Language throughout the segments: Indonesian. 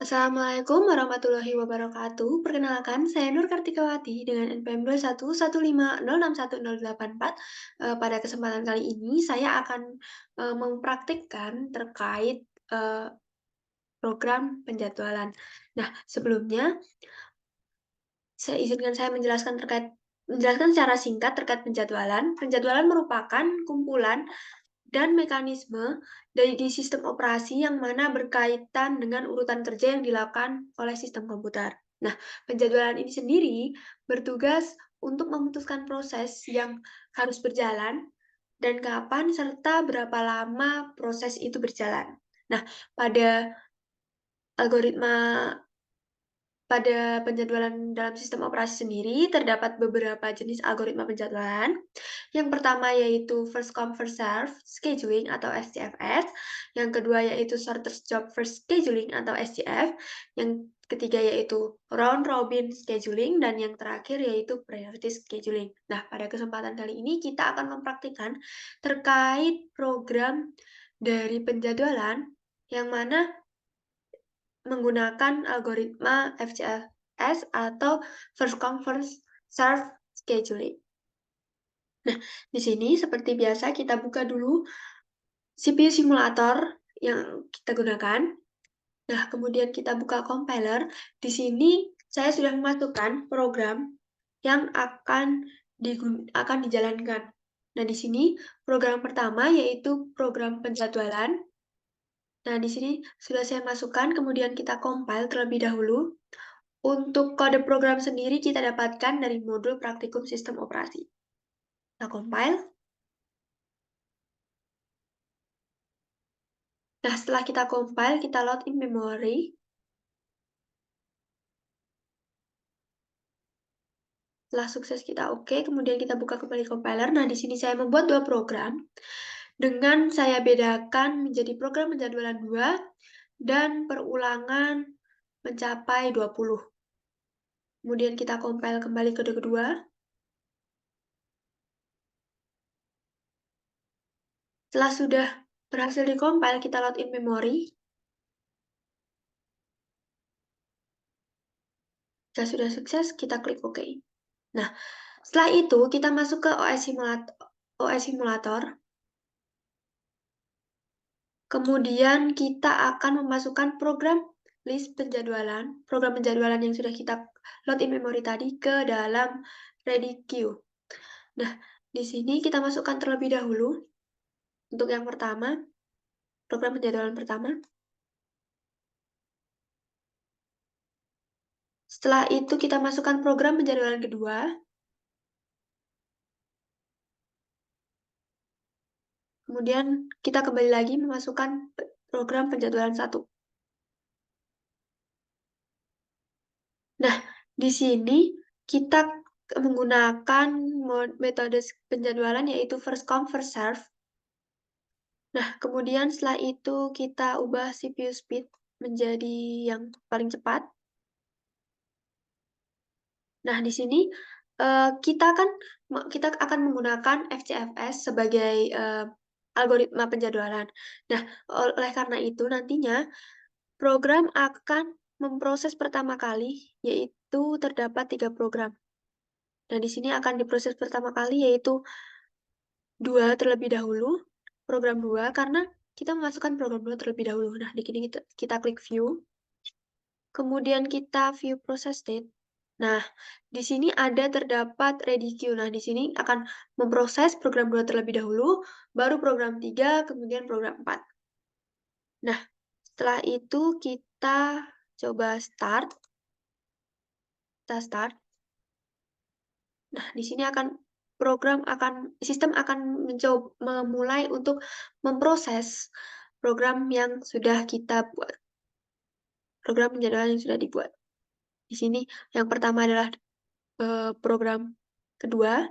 Assalamualaikum warahmatullahi wabarakatuh. Perkenalkan, saya Nur Kartikawati dengan NPM 21150610844. Pada kesempatan kali ini, saya akan mempraktikkan terkait program penjadwalan. Nah, sebelumnya, saya menjelaskan secara singkat terkait penjadwalan. Penjadwalan merupakan kumpulan dan mekanisme di sistem operasi yang mana berkaitan dengan urutan kerja yang dilakukan oleh sistem komputer. Nah, penjadwalan ini sendiri bertugas untuk memutuskan proses yang harus berjalan dan kapan serta berapa lama proses itu berjalan. Nah, pada algoritma pada penjadwalan dalam sistem operasi sendiri, terdapat beberapa jenis algoritma penjadwalan. Yang pertama yaitu first come first serve scheduling atau SCFS, yang kedua yaitu shortest job first scheduling atau SJF, yang ketiga yaitu round robin scheduling, dan yang terakhir yaitu priority scheduling. Nah, pada kesempatan kali ini kita akan mempraktikkan terkait program dari penjadwalan yang mana menggunakan algoritma FCFS atau first come first serve scheduling. Nah, di sini seperti biasa kita buka dulu CPU simulator yang kita gunakan. Nah, kemudian kita buka compiler. Di sini saya sudah memasukkan program yang akan dijalankan. Nah, di sini program pertama yaitu program penjadwalan. Nah, di sini sudah saya masukkan, kemudian kita compile terlebih dahulu. Untuk kode program sendiri kita dapatkan dari modul praktikum sistem operasi. Kita compile. Nah, setelah kita compile, kita load in memory. Setelah sukses kita oke, kemudian kita buka kembali compiler. Nah, di sini saya membuat dua program. Dengan saya bedakan menjadi program penjadwalan 2 dan perulangan mencapai 20. Kemudian kita compile kembali kode kedua. Setelah sudah berhasil di-compile, kita load in memory. Jika sudah sukses, kita klik OK. Nah, setelah itu kita masuk ke OS Simulator. Kemudian kita akan memasukkan program penjadwalan yang sudah kita load in memory tadi ke dalam ready queue. Nah, di sini kita masukkan terlebih dahulu untuk yang pertama, program penjadwalan pertama. Setelah itu kita masukkan program penjadwalan kedua. Kemudian kita kembali lagi memasukkan program penjadwalan 1. Nah, di sini kita menggunakan metode penjadwalan yaitu first come first serve. Nah, kemudian setelah itu kita ubah CPU speed menjadi yang paling cepat. Nah, di sini kita akan menggunakan FCFS sebagai algoritma penjadwalan. Nah, oleh karena itu nantinya program akan memproses pertama kali, yaitu terdapat 3 program. Nah, di sini akan diproses pertama kali yaitu 2 terlebih dahulu, program 2, karena kita memasukkan program 2 terlebih dahulu. Nah, di sini kita klik view, kemudian kita view process state. Nah, di sini terdapat ready queue. Nah, di sini akan memproses program 2 terlebih dahulu, baru program 3, kemudian program 4. Nah, setelah itu kita coba start. Kita start. Nah, di sini sistem akan memulai untuk memproses program yang sudah kita buat. Program penjadwalan yang sudah dibuat. Di sini yang pertama adalah program kedua.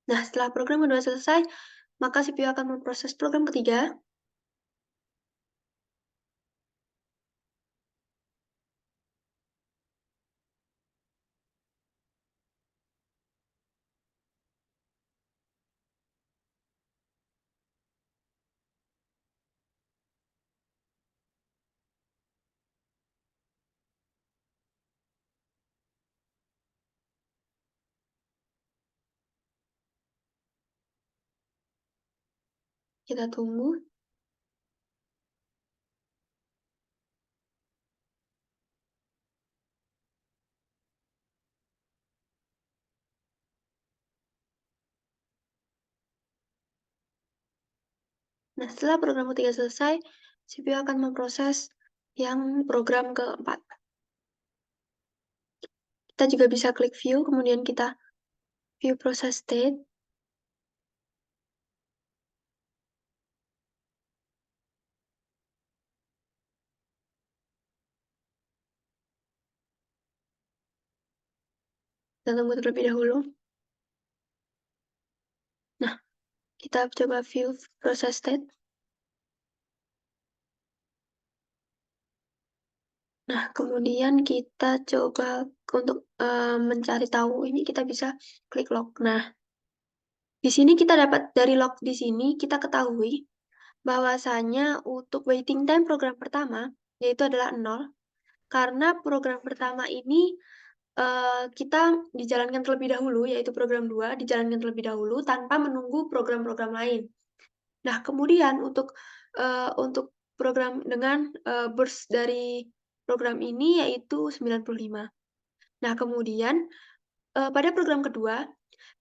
Nah, setelah program kedua selesai, maka CPU akan memproses program ketiga. Kita tunggu. Nah, setelah program ketiga selesai, CPU akan memproses yang program keempat. Kita juga bisa klik view, kemudian kita view process state. Kita tunggu terlebih dahulu. Nah, kita coba view process state. Nah, kemudian kita coba untuk mencari tahu ini, kita bisa klik log. Nah, di sini kita dapat dari log di sini kita ketahui bahwasanya untuk waiting time program pertama yaitu adalah 0 karena program pertama ini kita dijalankan terlebih dahulu, yaitu program 2 dijalankan terlebih dahulu tanpa menunggu program-program lain. Nah, kemudian untuk program dengan burst dari program ini yaitu 95. Nah, kemudian pada program kedua,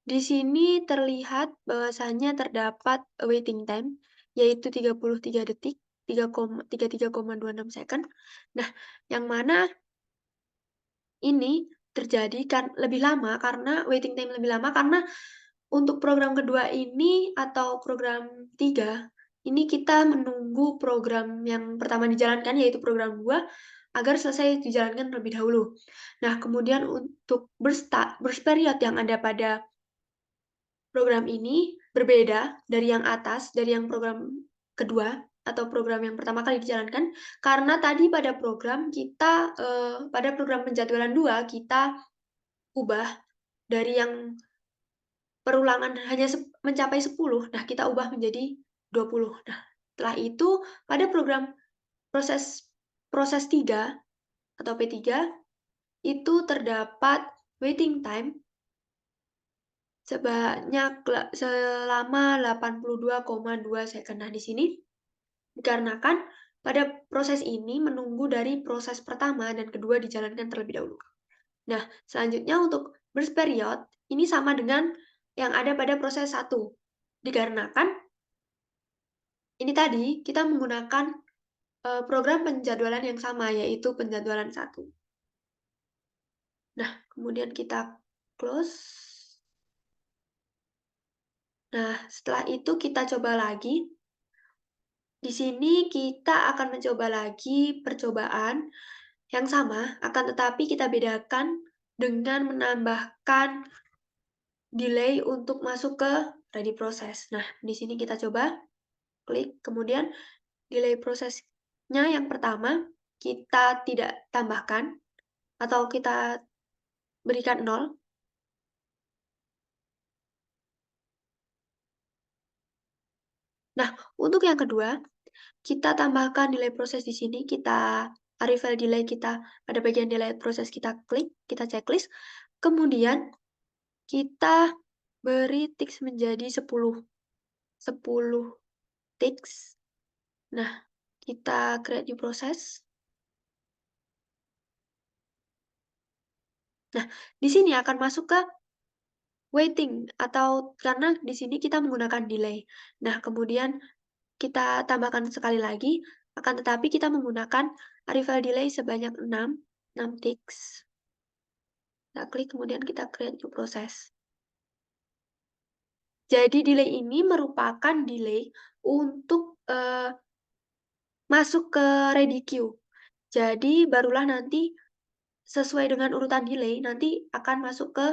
di sini terlihat bahwasanya terdapat waiting time, yaitu 33 detik, 33,26 second. Nah, yang mana ini terjadi kan lebih lama karena waiting time lebih lama karena untuk program kedua ini atau program 3 ini kita menunggu program yang pertama dijalankan yaitu program 2 agar selesai dijalankan terlebih dahulu. Nah, kemudian untuk burst period yang ada pada program ini berbeda dari yang atas, dari yang program kedua atau program yang pertama kali dijalankan, karena tadi pada program kita, pada program penjadwalan 2 kita ubah dari yang perulangan hanya mencapai 10, nah kita ubah menjadi 20. Nah, setelah itu pada program proses proses 3 atau P3 itu terdapat waiting time selama 82,2 second. Nah, di sini dikarenakan pada proses ini menunggu dari proses pertama dan kedua dijalankan terlebih dahulu. Nah, selanjutnya untuk burst period ini sama dengan yang ada pada proses 1. Dikarenakan ini tadi kita menggunakan program penjadwalan yang sama yaitu penjadwalan 1. Nah, kemudian kita close. Nah, setelah itu kita coba lagi. Di sini kita akan mencoba lagi percobaan yang sama, akan tetapi kita bedakan dengan menambahkan delay untuk masuk ke ready process. Nah, di sini kita coba klik, kemudian delay prosesnya yang pertama kita tidak tambahkan atau kita berikan 0. Nah, untuk yang kedua, kita tambahkan delay proses di sini, kita arrival delay kita pada bagian delay proses kita klik, kita checklist, kemudian kita beri ticks menjadi 10 ticks. Nah, kita create new process. Nah, di sini akan masuk ke waiting atau karena di sini kita menggunakan delay. Nah, kemudian kita tambahkan sekali lagi, akan tetapi kita menggunakan arrival delay sebanyak 6 ticks. Kita klik, kemudian kita create new process. Jadi delay ini merupakan delay untuk masuk ke ready queue. Jadi barulah nanti sesuai dengan urutan delay, nanti akan masuk ke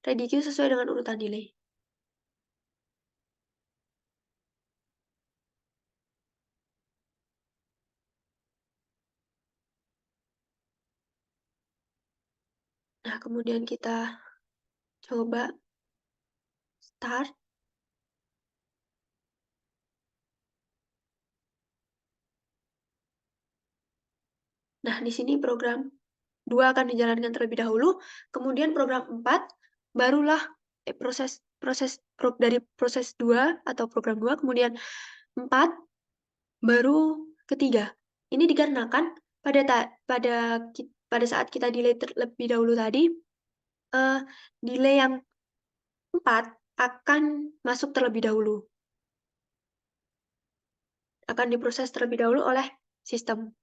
ready queue sesuai dengan urutan delay. Nah, kemudian kita coba start. Nah, di sini program 2 akan dijalankan terlebih dahulu, kemudian program 4 barulah dari proses 2 atau program 2, kemudian 4, baru ketiga. Ini dikarenakan pada saat kita delay terlebih dahulu tadi, delay yang 4 akan masuk terlebih dahulu, akan diproses terlebih dahulu oleh sistem.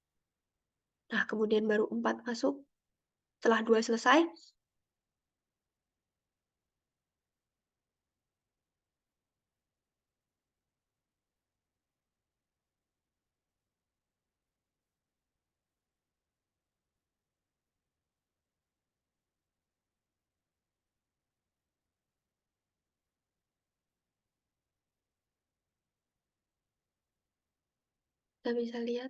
Nah, kemudian baru 4 masuk, setelah 2 selesai, kita bisa lihat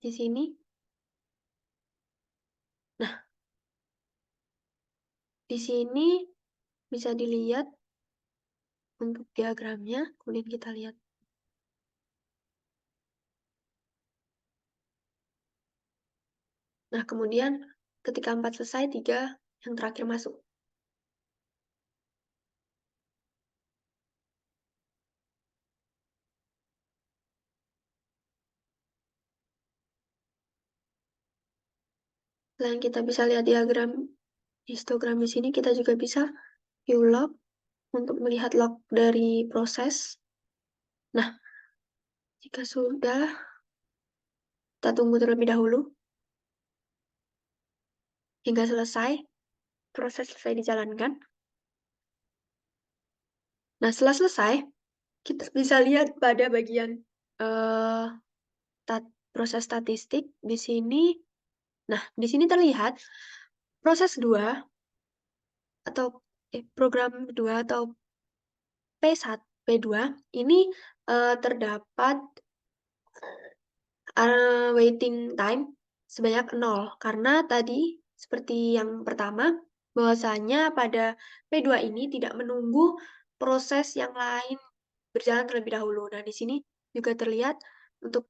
di sini. Nah, di sini bisa dilihat untuk diagramnya, kemudian kita lihat. Nah, kemudian ketika 4 selesai, 3 yang terakhir masuk. Selain kita bisa lihat diagram histogram di sini, kita juga bisa view log untuk melihat log dari proses. Nah, jika sudah, kita tunggu terlebih dahulu hingga selesai, proses selesai dijalankan. Nah, setelah selesai, kita bisa lihat pada bagian eh, proses statistik di sini. Nah, di sini terlihat proses 2 atau program 2 atau P1, P2 ini terdapat waiting time sebanyak 0, karena tadi seperti yang pertama, bahwasanya pada P2 ini tidak menunggu proses yang lain berjalan terlebih dahulu. Nah, di sini juga terlihat untuk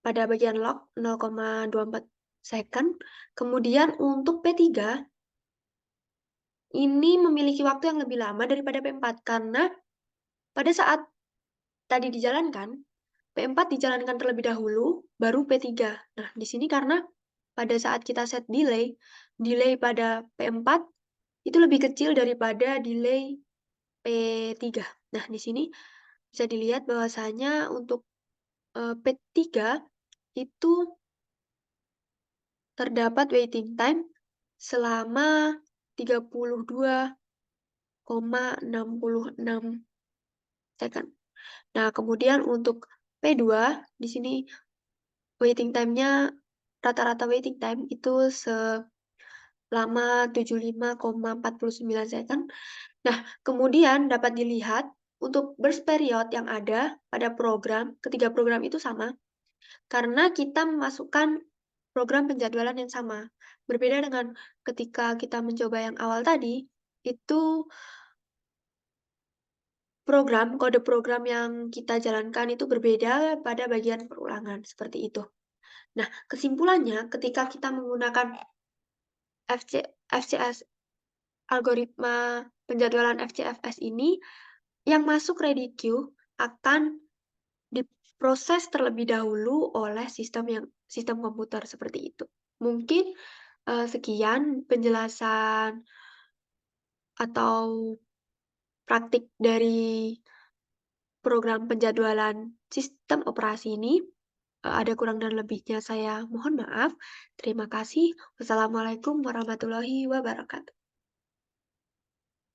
pada bagian log 0,24 second. Kemudian untuk P3 ini memiliki waktu yang lebih lama daripada P4 karena pada saat tadi dijalankan, P4 dijalankan terlebih dahulu, baru P3. Nah, di sini karena pada saat kita set delay pada P4 itu lebih kecil daripada delay P3. Nah, di sini bisa dilihat bahwasanya untuk P3 itu terdapat waiting time selama 32,66 second. Nah, kemudian untuk P2 di sini waiting time-nya rata-rata waiting time itu selama 75,49 second. Nah, kemudian dapat dilihat untuk burst period yang ada pada ketiga program itu sama, karena kita memasukkan program penjadwalan yang sama. Berbeda dengan ketika kita mencoba yang awal tadi, itu kode program yang kita jalankan itu berbeda pada bagian perulangan, seperti itu. Nah, kesimpulannya ketika kita menggunakan FCS algoritma penjadwalan FCFS ini, yang masuk ready queue akan diproses terlebih dahulu oleh sistem komputer seperti itu. Mungkin sekian penjelasan atau praktik dari program penjadwalan sistem operasi ini. Ada kurang dan lebihnya saya mohon maaf. Terima kasih. Wassalamualaikum warahmatullahi wabarakatuh.